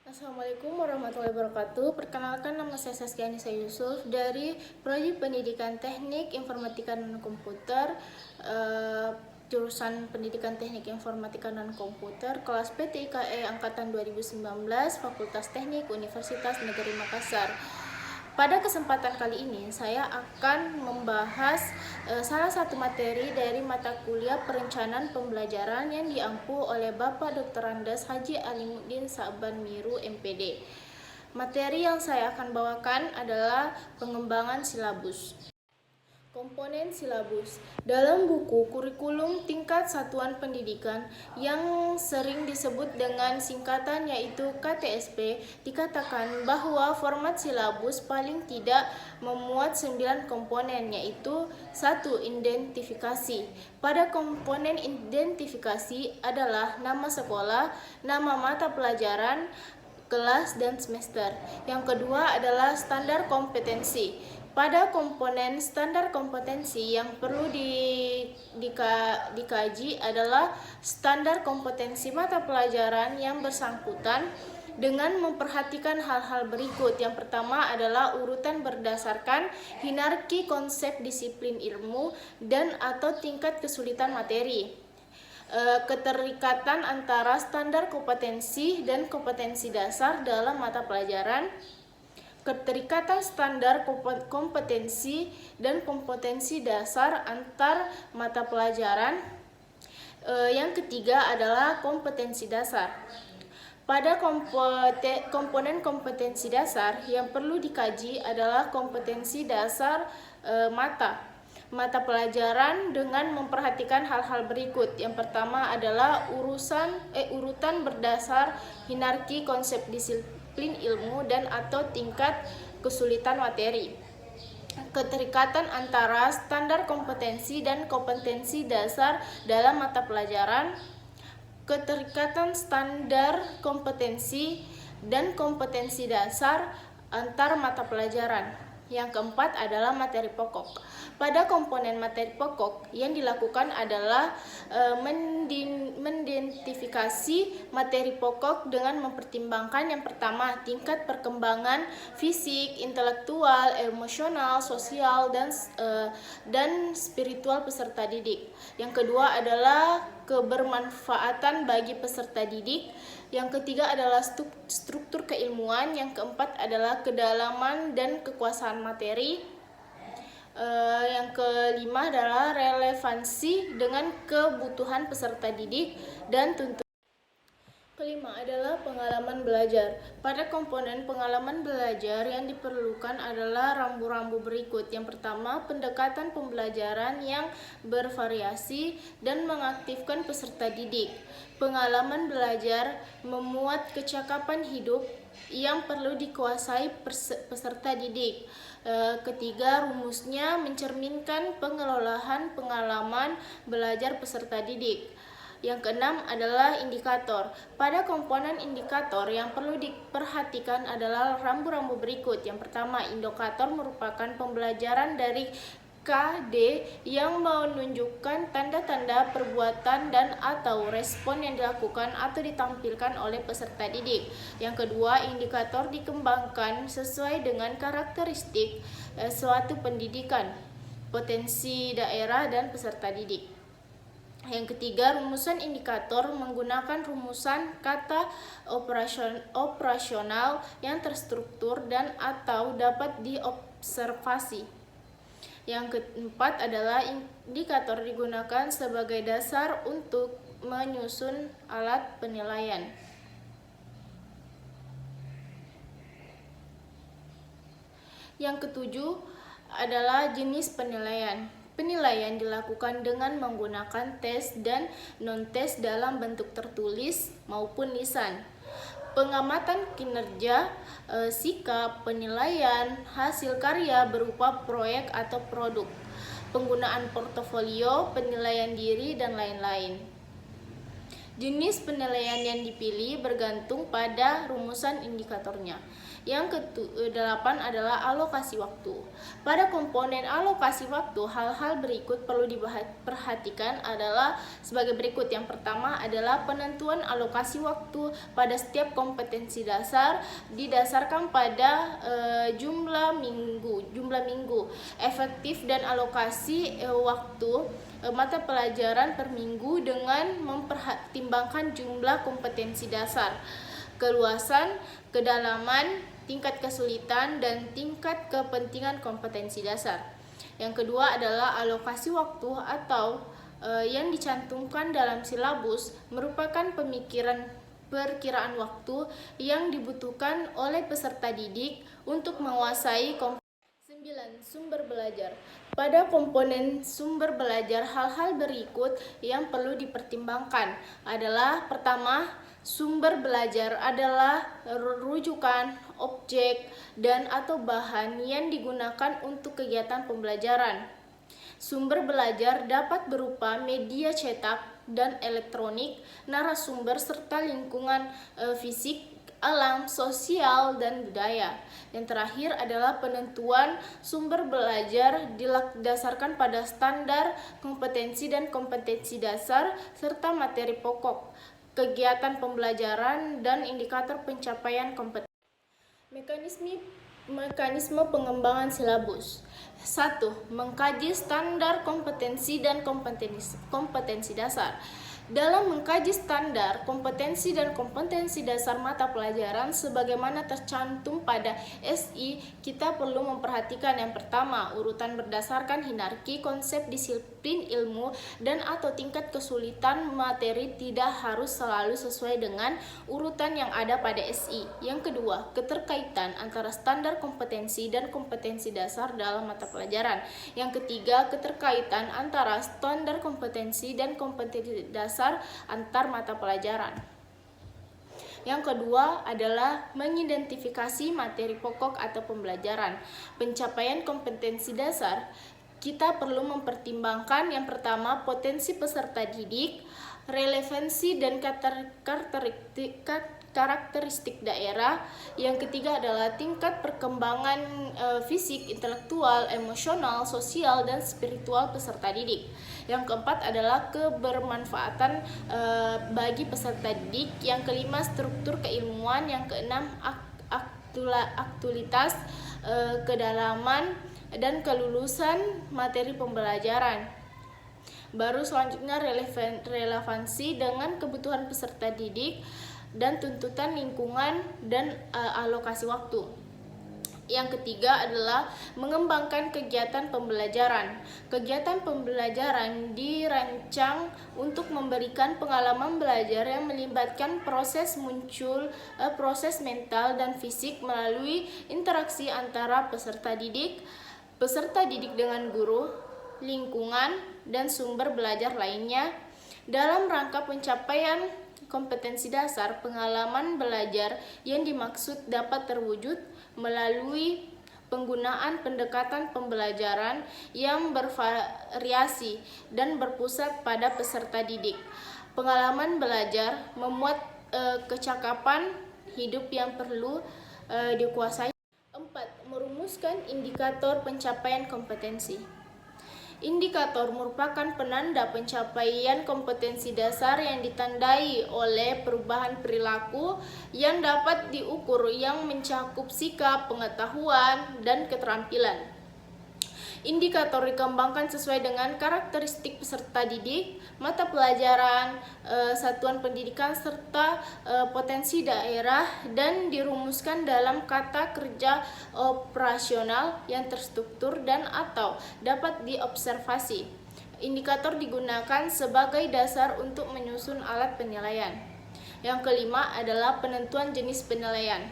Assalamualaikum warahmatullahi wabarakatuh. Perkenalkan, nama saya Saskia Anissa Yusuf dari Prodi Pendidikan Teknik Informatika dan Komputer, jurusan Pendidikan Teknik Informatika dan Komputer, kelas PTIKE Angkatan 2019, Fakultas Teknik Universitas Negeri Makassar. Pada kesempatan kali ini saya akan membahas salah satu materi dari mata kuliah perencanaan pembelajaran yang diampu oleh Bapak Dr. Andes Haji Alimuddin Sa'ban Miru MPD. Materi yang saya akan bawakan adalah pengembangan silabus. Komponen silabus. Dalam buku kurikulum tingkat satuan pendidikan yang sering disebut dengan singkatan yaitu KTSP, dikatakan bahwa format silabus paling tidak memuat 9 komponen, yaitu 1. Identifikasi. Pada komponen identifikasi adalah nama sekolah, nama mata pelajaran, kelas, dan semester. Yang kedua adalah standar kompetensi. Pada komponen standar kompetensi yang perlu dikaji adalah standar kompetensi mata pelajaran yang bersangkutan dengan memperhatikan hal-hal berikut. Yang pertama adalah urutan berdasarkan hierarki konsep disiplin ilmu dan atau tingkat kesulitan materi. Keterikatan antara standar kompetensi dan kompetensi dasar dalam mata pelajaran. Keterikatan standar kompetensi dan kompetensi dasar antar mata pelajaran. Yang ketiga adalah kompetensi dasar. Pada komponen kompetensi dasar yang perlu dikaji adalah kompetensi dasar mata pelajaran dengan memperhatikan hal-hal berikut. Yang pertama adalah urutan berdasar hierarki konsep disiplin ilmu dan atau tingkat kesulitan materi. Keterikatan antara standar kompetensi dan kompetensi dasar dalam mata pelajaran. Keterikatan standar kompetensi dan kompetensi dasar antar mata pelajaran. Yang keempat adalah materi pokok. Pada komponen materi pokok yang dilakukan adalah mengidentifikasi materi pokok dengan mempertimbangkan yang pertama tingkat perkembangan fisik, intelektual, emosional, sosial, dan spiritual peserta didik. Yang kedua adalah kebermanfaatan bagi peserta didik. Yang ketiga adalah struktur keilmuan. Yang keempat adalah kedalaman dan kekuasaan materi. Yang kelima adalah relevansi dengan kebutuhan peserta didik dan tuntutan. Kelima adalah pengalaman belajar. Pada komponen pengalaman belajar yang diperlukan adalah rambu-rambu berikut. Yang pertama, pendekatan pembelajaran yang bervariasi dan mengaktifkan peserta didik. Pengalaman belajar memuat kecakapan hidup yang perlu dikuasai peserta didik. Ketiga, rumusnya mencerminkan pengelolaan pengalaman belajar peserta didik. Yang keenam adalah indikator. Pada komponen indikator yang perlu diperhatikan adalah rambu-rambu berikut. Yang pertama, indikator merupakan pembelajaran dari KD yang menunjukkan tanda-tanda perbuatan dan atau respon yang dilakukan atau ditampilkan oleh peserta didik. Yang kedua, indikator dikembangkan sesuai dengan karakteristik suatu pendidikan, potensi daerah, dan peserta didik. Yang ketiga, rumusan indikator menggunakan rumusan kata operasional yang terstruktur dan atau dapat diobservasi. Yang keempat adalah indikator digunakan sebagai dasar untuk menyusun alat penilaian. Yang ketujuh adalah jenis penilaian. Penilaian dilakukan dengan menggunakan tes dan non-tes dalam bentuk tertulis maupun lisan. Pengamatan kinerja, sikap, penilaian, hasil karya berupa proyek atau produk, penggunaan portofolio, penilaian diri, dan lain-lain. Jenis penilaian yang dipilih bergantung pada rumusan indikatornya. Yang ke-8 adalah alokasi waktu. Pada komponen alokasi waktu, hal-hal berikut perlu diperhatikan adalah sebagai berikut. Yang pertama adalah penentuan alokasi waktu pada setiap kompetensi dasar didasarkan pada jumlah minggu efektif dan alokasi waktu mata pelajaran per minggu dengan mempertimbangkan jumlah kompetensi dasar, keluasan, kedalaman, tingkat kesulitan, dan tingkat kepentingan kompetensi dasar. Yang kedua adalah alokasi waktu atau yang dicantumkan dalam silabus merupakan perkiraan waktu yang dibutuhkan oleh peserta didik untuk menguasai 9. Sumber belajar. Pada komponen sumber belajar, hal-hal berikut yang perlu dipertimbangkan adalah: pertama, sumber belajar adalah rujukan, objek, dan atau bahan yang digunakan untuk kegiatan pembelajaran. Sumber belajar dapat berupa media cetak dan elektronik, narasumber, serta lingkungan fisik, alam, sosial, dan budaya. Yang terakhir adalah penentuan sumber belajar didasarkan pada standar kompetensi dan kompetensi dasar serta materi pokok, kegiatan pembelajaran, dan indikator pencapaian kompetensi. Mekanisme pengembangan silabus. 1. Mengkaji standar kompetensi dan kompetensi dasar. Dalam mengkaji standar kompetensi dan kompetensi dasar mata pelajaran sebagaimana tercantum pada SI, kita perlu memperhatikan yang pertama, urutan berdasarkan hierarki konsep disiplin ilmu dan atau tingkat kesulitan materi tidak harus selalu sesuai dengan urutan yang ada pada SI. Yang kedua, keterkaitan antara standar kompetensi dan kompetensi dasar dalam mata pelajaran. Yang ketiga, keterkaitan antara standar kompetensi dan kompetensi dasar antar mata pelajaran. Yang kedua adalah mengidentifikasi materi pokok atau pembelajaran. Pencapaian kompetensi dasar, kita perlu mempertimbangkan yang pertama, potensi peserta didik, relevansi dan karakteristik daerah. Yang ketiga adalah tingkat perkembangan fisik, intelektual, emosional, sosial, dan spiritual peserta didik. Yang keempat adalah kebermanfaatan bagi peserta didik. Yang kelima, struktur keilmuan. Yang keenam, aktualitas, kedalaman, dan kelulusan materi pembelajaran. Baru selanjutnya relevansi dengan kebutuhan peserta didik dan tuntutan lingkungan dan alokasi waktu. Yang ketiga adalah mengembangkan kegiatan pembelajaran. Kegiatan pembelajaran dirancang untuk memberikan pengalaman belajar yang melibatkan proses mental dan fisik melalui interaksi antara peserta didik dengan guru, lingkungan, dan sumber belajar lainnya. Dalam rangka pencapaian kompetensi dasar, pengalaman belajar yang dimaksud dapat terwujud melalui penggunaan pendekatan pembelajaran yang bervariasi dan berpusat pada peserta didik. Pengalaman belajar memuat kecakapan hidup yang perlu dikuasai. 4. Merumuskan indikator pencapaian kompetensi. Indikator merupakan penanda pencapaian kompetensi dasar yang ditandai oleh perubahan perilaku yang dapat diukur yang mencakup sikap, pengetahuan, dan keterampilan. Indikator dikembangkan sesuai dengan karakteristik peserta didik, mata pelajaran, satuan pendidikan, serta potensi daerah, dan dirumuskan dalam kata kerja operasional yang terstruktur dan atau dapat diobservasi. Indikator digunakan sebagai dasar untuk menyusun alat penilaian. Yang kelima adalah penentuan jenis penilaian.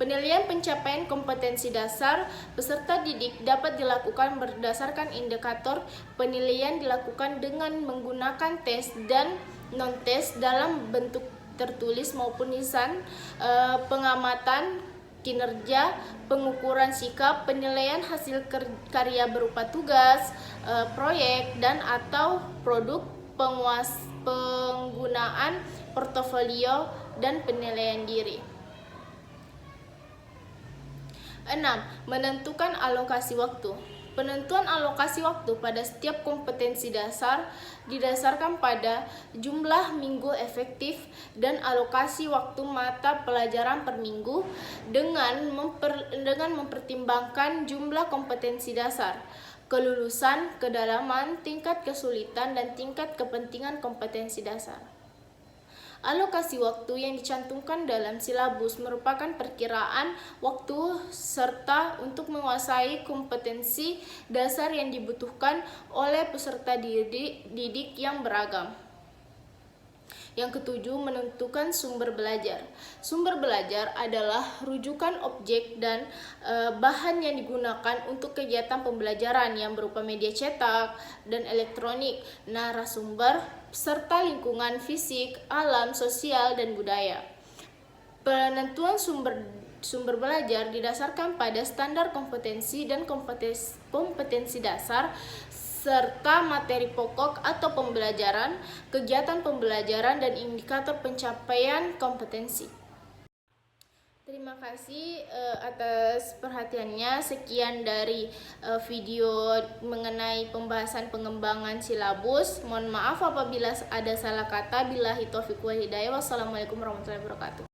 Penilaian pencapaian kompetensi dasar peserta didik dapat dilakukan berdasarkan indikator. Penilaian dilakukan dengan menggunakan tes dan non-tes dalam bentuk tertulis maupun lisan, pengamatan kinerja, pengukuran sikap, penilaian hasil karya berupa tugas, proyek, dan atau produk, penggunaan portofolio, dan penilaian diri. 6. Menentukan alokasi waktu. Penentuan alokasi waktu pada setiap kompetensi dasar didasarkan pada jumlah minggu efektif dan alokasi waktu mata pelajaran per minggu dengan mempertimbangkan jumlah kompetensi dasar, kelulusan, kedalaman, tingkat kesulitan, dan tingkat kepentingan kompetensi dasar. Alokasi waktu yang dicantumkan dalam silabus merupakan perkiraan waktu serta untuk menguasai kompetensi dasar yang dibutuhkan oleh peserta didik yang beragam. Yang ketujuh, menentukan sumber belajar. Sumber belajar adalah rujukan objek dan bahan yang digunakan untuk kegiatan pembelajaran yang berupa media cetak dan elektronik, narasumber, serta lingkungan fisik, alam, sosial, dan budaya. Penentuan sumber belajar didasarkan pada standar kompetensi dan kompetensi dasar serta materi pokok atau pembelajaran, kegiatan pembelajaran, dan indikator pencapaian kompetensi. Terima kasih atas perhatiannya. Sekian dari video mengenai pembahasan pengembangan silabus. Mohon maaf apabila ada salah kata. Billahi taufiq wal hidayah. Wassalamualaikum warahmatullahi wabarakatuh.